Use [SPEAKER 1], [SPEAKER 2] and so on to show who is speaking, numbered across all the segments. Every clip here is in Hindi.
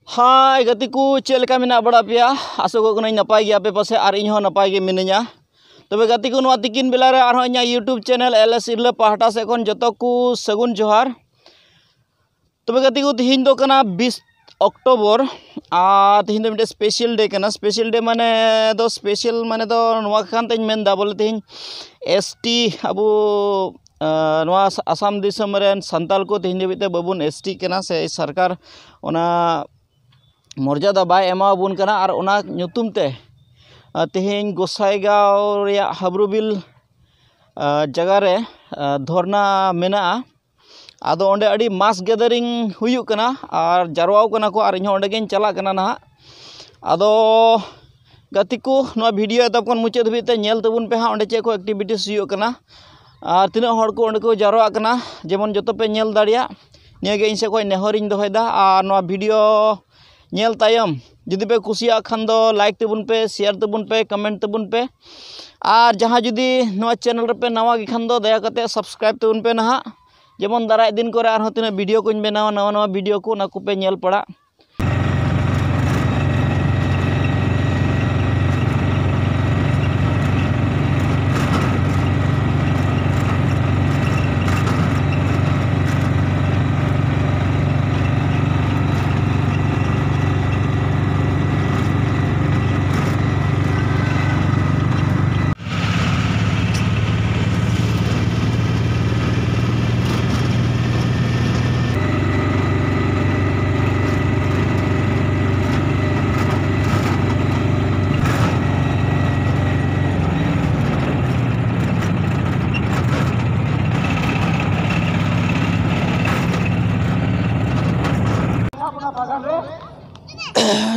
[SPEAKER 1] हाय गति को चेलका मेना बड़ा पिया आसोगो कना नपाय गया पे पासे आर इन हो नपाय गे मिनया तबे गति को नवा तिकिन बेला रे आर इना यूट्यूब चैनल एलएस इरला पाहटा से कोन जतो को सगुन जोहार। तबे गति को तिहिन दो कना 20 अक्टोबर आ तिहिन दो मिटे स्पेशल डे कना। स्पेशल डे माने दो स्पेशल माने दो नवा खान तेन मेन दा बोले तिहिन एसटी अबो नवा आसाम दिसम रेन संताल को तिहिन देबिते बाबुन एसटी कना से सरकार ओना मर्यादा बाय एमाबुन कना और ओना ᱧᱩᱛᱩᱢ ते तेहें गोसाईगांव रेया हाब्रुबिल जगह रे धरना मेना आदो ओंडे अड़ी मास गैदरिंग हुयु कना और जारवाव कना को और इन ओंडे गेन चला कना ना आदो गति को नो वीडियो तब कोन मुचे धबी ते नेल तबुन पे हा ओंडे चे को एक्टिविटीज हुयु कना और तिना हर को ओंडे को जारवा कना जेमन जतो पे नेल दाड़िया नियागे इन से कोई नेहरिंग दोहयदा और नो वीडियो नेल तायम जुदी पे कुसिया खान दो लाइक तबुन पे शेयर तबुन पे कमेंट तबुन पे और जहाँ जुदी नवा चैनल पे नवा गे खान दो दया कते सब्सक्राइब तबुन पे ना जेमन दाराय दिन करे आर तीना वीडियो को बनावा नवा नवा वीडियो को ना को पे नेल पड़ा।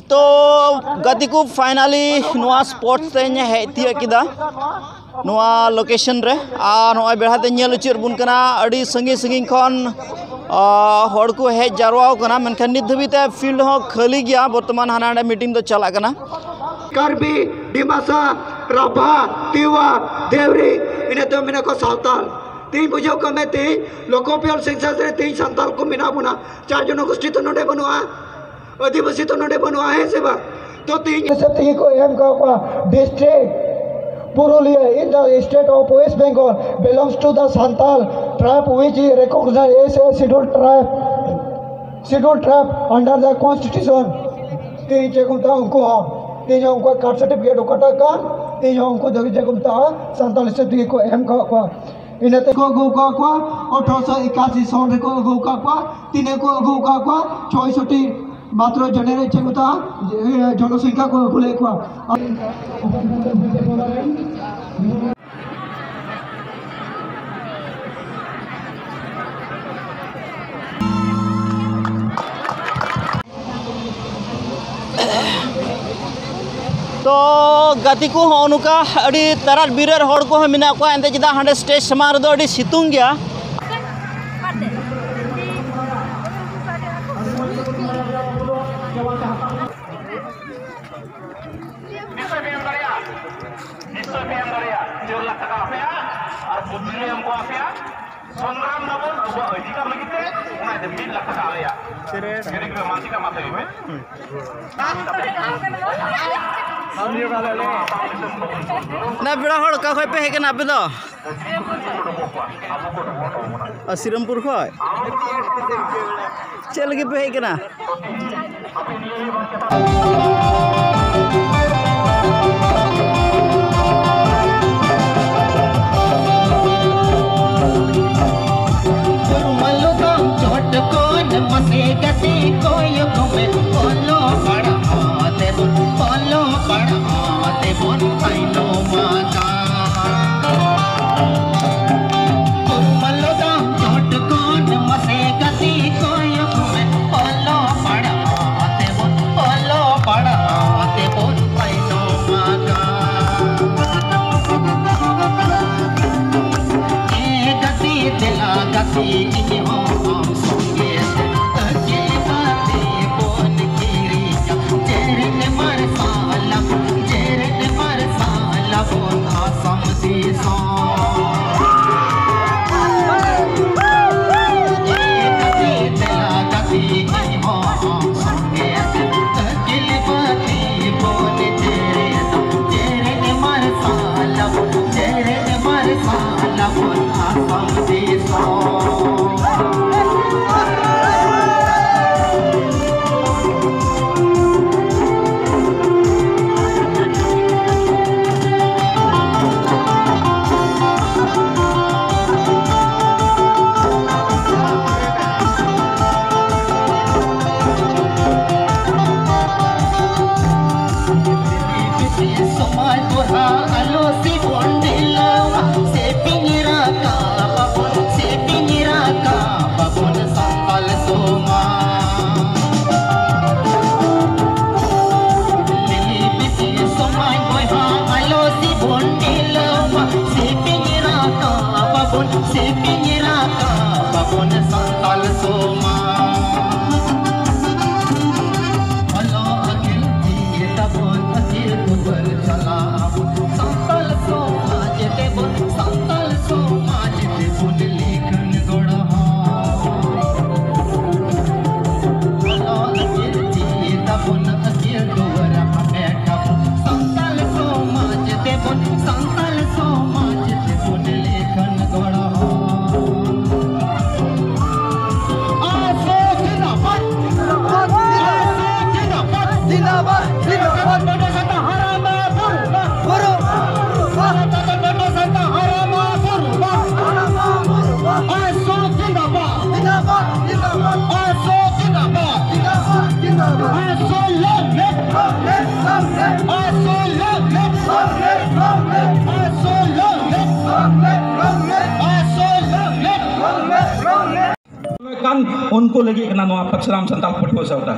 [SPEAKER 1] तो गति को फाइनली नुआ स्पॉट्स ते हेतिया किदा नुआ लोकेशन रे आ नुआ बेढ़ाते नेल उचिर बुन कना अड़ी संगी संगी खन हड़ को हेज जारवाव कना मेनखान नित धबीते फील्ड हो खाली गया वर्तमान हाना मीटिंग दो चला कना
[SPEAKER 2] कार्बी डिमासा राभा तिवा देवरी इने तो मेना को सावताल तीन बुझो कमे ती लोकोपियल सेंसस रे तीन संताल को मेना बुना चार जनो गोष्ठी तो नोडे बनुआ आदिवासी तो नोडे बनुआ है सेबा तो तीन से ती को एम का district Purulia in the state of West Bengal belongs to the Santal tribe which is recognized as a scheduled tribe under the constitution. तीन जगह उनको तीन उनको कास्ट सर्टिफिकेट उकटा का तीन उनको जगह जगह संताल से को एम का इन्हें को गो का 1881 सन रे को गो का तीन को गो का 66 मात्र जनरे चेगुता जनसंख्या को भूले को
[SPEAKER 1] तो गति को होनुका अड़ी तरार बिरर हड़ को मिना को एंते जिदा हांडे स्टेज समार दो अड़ी सितुंग गया ना बेड़ा हड़ का खय पे हेकना पे दो श्रीरामपुर खय चल लगे पे हेकना
[SPEAKER 3] Yeah. bon santal soma alo akil jeta bon akil kubal chala santal soma jete bon santal soma jete bon lekhan goda alo akil jeta bon akil gowara meka santal soma jete bon santal soma jete bon lekhan goda
[SPEAKER 4] kan unku lagi kena noa paksaram santal patwa sauta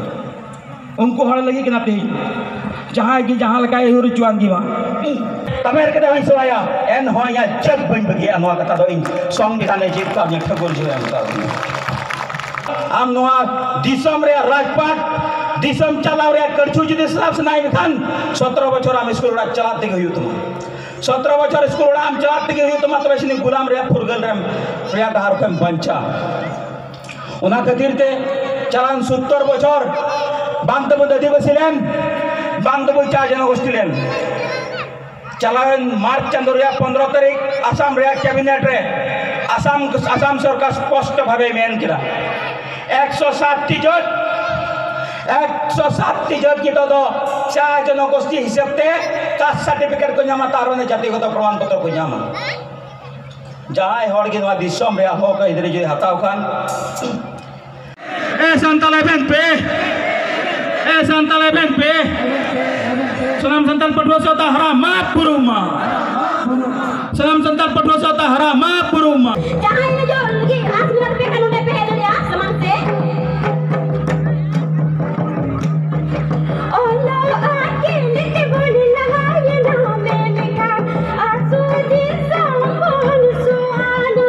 [SPEAKER 4] unku hal lagi kena teh jahan lekai huru cuan giwa tamer kada hai soaya en hoya jag ban bagi anwa kata do in song di sana jit ka yang thagol jua am noa disom re rajpat disom chalaw re kerchu judi slab sanai kan 17 bachor am school ra chalat dege hu tuma 17 bachor school ra am chalat dege hu tuma tobe sini gulam re furgal ram ria dahar kam bancha una khatir te chalan 70 bachor bangtabo adivasi len bangtabo cha jana gosti len chalan march chandor ria 15 tarik asam ria cabinet re asam sarkar sposto bhabe men kira 107 jot kita do cha jana gosti hisab te caste certificate ko nyama tarone jatigota praman patro ko nyama jahai hor gi noa disom ria ho ka idre je hataw kan santal event pe salam santal patwa sota harama puruma salam santal patwa sota harama puruma
[SPEAKER 5] jangan ngejol lagi asal pe kan udah pe ya saman se Allah akin te boli lahaye na me ka asu di sambon suana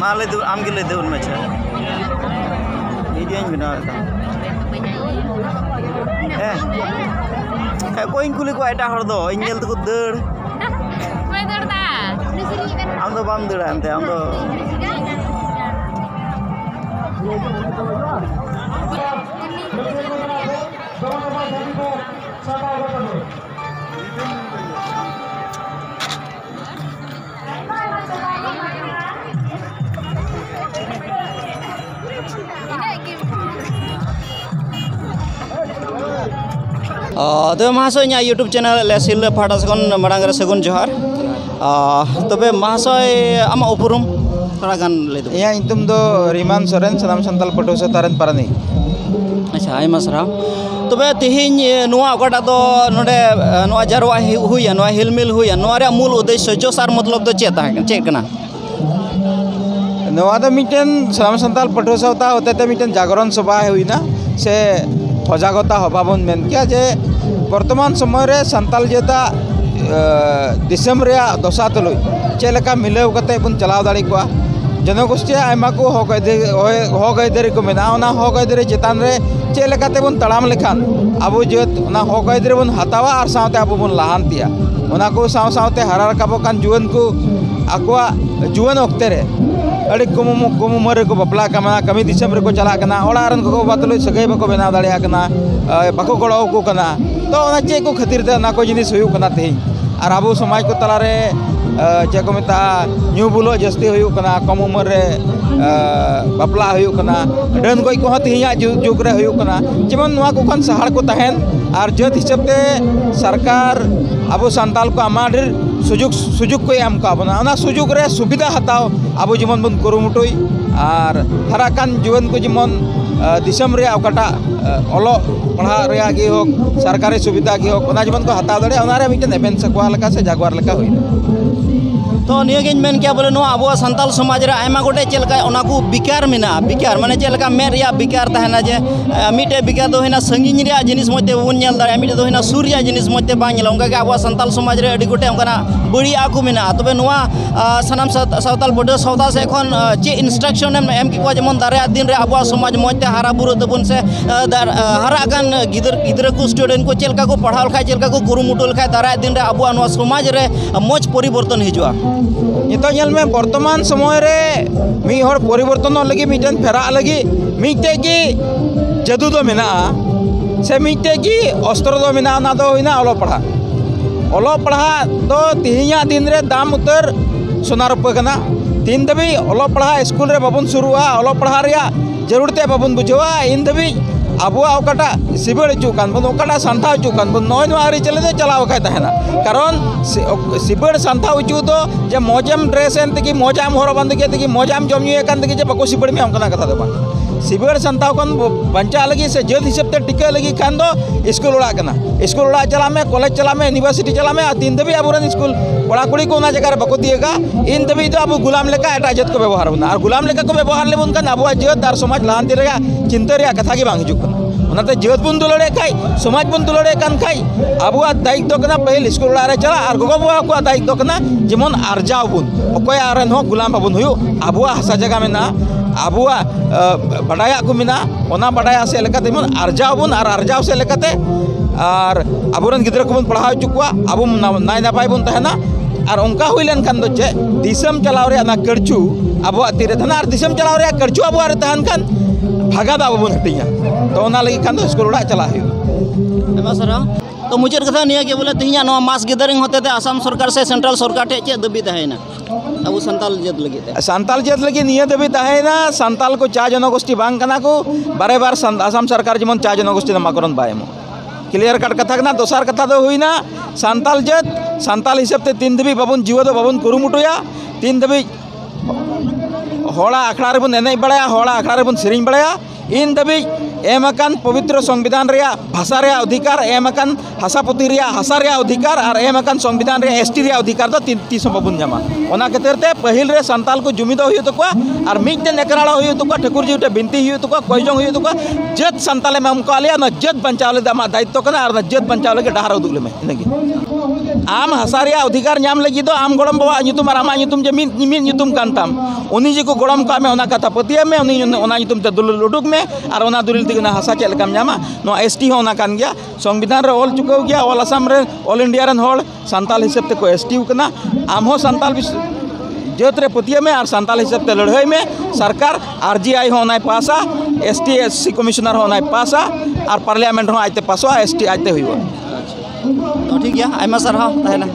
[SPEAKER 1] मा ले दे आम के ले दे उन में छे वीडियो इन बना रहा है कोई कुली को एटा हर दो इंजल तो दड़
[SPEAKER 5] मैं दौड़ता
[SPEAKER 1] आम तो बाम दड़ा अंते आम तो तो महाशय ᱤᱧᱟᱹᱜ यूट्यूब चैनल सिल्ला पाहटा से मांग सगुन जोहार तबे महाशय आम उपरूम थोड़ा गान ले दो
[SPEAKER 6] ᱤᱧᱟᱹᱜ ᱧᱩᱛᱩᱢ ᱫᱚ ᱨᱤᱢᱟᱱ ᱥᱚᱨᱮᱱ ᱥᱟᱱᱟᱢ ᱥᱟᱱᱛᱟᱲ ᱯᱟᱹᱴᱷᱩᱣᱟᱹ ᱥᱟᱶᱛᱟ ᱨᱮᱱ ᱯᱟᱨᱟᱱᱤᱠ
[SPEAKER 1] अच्छा आयमा सारा तबे तेहिᱧ ᱱᱚᱣᱟ ᱚᱠᱟᱴᱟᱜ ᱫᱚ ᱱᱚᱰᱮ ᱱᱚᱣᱟ ᱡᱟᱨᱣᱟ ᱦᱩᱭᱟ ᱱᱚᱣᱟ ᱦᱤᱞᱢᱤᱞ ᱦᱩᱭᱟ ᱱᱚᱣᱟ ᱨᱮᱭᱟᱜ ᱢᱩᱞ ᱩᱫᱽᱫᱮᱥᱥᱚ ᱡᱚᱥ ᱟᱨ ᱢᱚᱛᱞᱚᱵ ᱫᱚ ᱪᱮᱫ ᱠᱟᱱᱟ
[SPEAKER 6] ᱱᱚᱣᱟ ᱫᱚ ᱢᱤᱫᱴᱮᱱ ᱥᱟᱱᱟᱢ ᱥᱟᱱᱛᱟᱲ ᱯᱟᱹᱴᱷᱩᱣᱟᱹ ᱥᱟᱶᱛᱟ ᱦᱚᱛᱮᱛᱮ ᱢᱤᱫᱴᱮᱱ ᱡᱟᱜᱚᱨᱚᱱ ᱥᱚᱵᱷᱟ ᱦᱩᱭᱱᱟ ᱥᱮ সজাগতা হবা বন মেন কিয়া যে বর্তমান সময়ে সান্তাল জেতা দিসম রেয়া দশা তুলুই চেলেকা মিলেও কাতে বন চালাও দাড়ি কোয়া জনগোষ্ঠী আইমা কো হক আইদারি কো মেনা ওনা হক আইদারি চেতান রে চেলেকাতে বন তাড়াম লেখান আবু জেত ওনা হক আইদারি বন হাতাওয়া আর সাথে আবু বন লাহান্তিয়া ওনা কো সাথে হারা রাখাবো কান জুয়ান কো আকোয়া জুয়াन অক্তে রে अड़ी कुम मरे को बपला कमा कमी दिसम रे को चला कना ओड़ा रन को बातलो सगै बको बेना दाड़िया कना बको गड़ो को कना तो ओना चे को खातिर ते ना को जिनिस हुयु कना तेही आर आबो समाज को तला रे चे को मेता न्यू बुलो जस्ती हुयु कना कम उम्र रे बपला हुयु कना डन गोई को तेहिया जुग रे हुयु कना जेमन नवा को खन सहार को तहन आर जत हिसाब ते सरकार आबो संताल को आमाडर सुजुग को एम का बना सुजुग रे सुविधा हताओ आबो जेमन बन कुरुमुटुई आर हराकान जुवन को जेमन दिसम रे अकटा ओलो पढ़ा रे गे हो सरकारी सुविधा गे हो ओना जेमन को हताओ दड़े ओना रे मिटन एबेन सकवा लका से जागवार लका होई
[SPEAKER 1] तो नियगिन मेन क्या बोले नो आबो संताल समाज रे आयमा गोटे चलका ओना को बिकार मेना बिकार माने चलका मे रिया बिकार तहना जे मिटे बिकार दो हेना संगिन रिया जिनिस मते बन नेल दारे मिटे दो हेना सूर्य जिनिस मते बांग नेला उनका के आबो संताल समाज रे अडी गोटे उनका बड़ी आकु मेना तबे नोआ सनाम सावताल बडो सावता से एखन चे इंस्ट्रक्शन एम की को जेमन दारे दिन रे आबो समाज मते हारा बुरु तबन से हारा गान गिदर को स्टूडेंट को चलका को पढ़ाल खाय चलका को कुरुमुटुल खाय दारे दिन रे आबो नोआ समाज रे मोज परिवर्तन हिजुआ
[SPEAKER 6] नितो नेल में वर्तमान समय रे मी हर परिवर्तन लगी मिटन फेरा लगी मिटे की जदू दो मेना से मिटे की अस्त्र दो मेना ना दो होइना ओलो पढ़ा दो तिहिया दिन रे दाम उतर सोना रुपये कना तीन दबी ओलो पढ़ा स्कूल रे बाबन शुरुआ ओलो पढ़ा रिया जरूरते बाबन बुझवा इन दबी आबो ओकाटा सिबड़ चुकान बन ओकाटा संथा चुकान बन नय नो आरी चले दे चलाव खाय तहना कारण सिबड़ संथा उचु तो जे मोजम ड्रेस एन तकी मोजाम होरो बंद के तकी मोजाम जमयु एकान तकी जे बको सिबड़ में हमकना कथा दो बा सिबड़ संथा कोन बंचा लगी से जद हिसाब ते टिके लगी खान दो स्कूल उड़ा कना स्कूल उड़ा चला में कॉलेज चला में यूनिवर्सिटी चला में तीन दबी आबोरन स्कूल कोड़ा कुड़ी को ना जगह बको दिएगा इन दबी तो अब गुलाम लेका एटा जत को व्यवहार बना और गुलाम लेका को व्यवहार ले बन का आबो जत दार समाज लांति रे चिंता रे कथा की बांग जुक ओनाते जत बन दुलड़े खाई समाज बन दुलड़े कान खाई आबो दायित्व कना पहल स्कूल रे चला और गोगो बुआ को दायित्व कना जेमन आरजाव बन ओकोय आरन हो गुलाम बाबन हुयो आबो हासा जगह में ना आबो बडाया को मिना ओना बडाया से लेकाते मन आरजाव बन और आरजाव से लेकाते और आबोरन गिद्रा को बन पढ़ाव चुकवा आबो नाय नापाय बन तहना और उनका हुईलन खान दो चे दिसम चलाव रे ना करचू आबो तीरे थना और दिसम चलाव रे करचू आबो आर तहन खान भागा दा बन हटिया तो ओना लगी खान दो स्कूल उड़ा चला हियो
[SPEAKER 1] एमा सरा तो मुझे कथा निया के बोले तिहिया नो मास गिदरिंग होते ते असम सरकार से सेंट्रल सरकार टे चे दबी तहेना अब संताल जत लगी
[SPEAKER 6] निया दबी तहेना संताल को चा जनगोष्ठी बांग कना को बारे बार असम सरकार जेमन चा जनगोष्ठी नमाकरण बायमो क्लियर कट कथा कना दोसार कथा दो हुईना संताल जत संताल हिसाब ते तीन दबी बाबन जीव दो बाबन कुरुमुटुया तीन दबी होड़ा आखड़ा रे बन एने बड़ाया होड़ा आखड़ा रे बन सेरिंग बड़ाया इन दबी एमकान पवित्र संविधान रे भाषा रे अधिकार एमकान हासापति रे हासा रे अधिकार और एमकान संविधान रे एसटी रे अधिकार दो तीस बाबुन जामा ओना खातिर पहिल रे संताल को जुमिद हुई तक और मिटन एकराड़ा हुई तक ठाकुर जी बिनती हुई तक कोईजों हुई तक जत संताले में हमको आलिया न जत बंचाव ले आम दायित्व करना और न जत बंचाव लगे डहार उदुग में इनगे आम हासा रे अधिकार नाम लगी दो आम गोड़म बाबा नितुम और आमा नितुम जे मिट नितुम कानताम उनी जी को गोड़म का में ओना कथा पतिया में उनी ओना नितुम ते दुलुल उडुक में और ओना दुलिल तिगना हासा चेल काम जामा नो एसटी होना कान गया संविधान रे ऑल चुकाव गया ऑल असम रे ऑल इंडिया रन होल संताल हिसाब ते को एसटी कना आम हो संताल जत रे पतिया में और संताल हिसाब ते लड़ाई में सरकार आरजीआई होना पासा एसटी एससी कमिश्नर होना पासा और पार्लियामेंट हो आते पासवा एसटी आते हुई
[SPEAKER 1] तो ठीक है आयमा सारहाव ताहेला।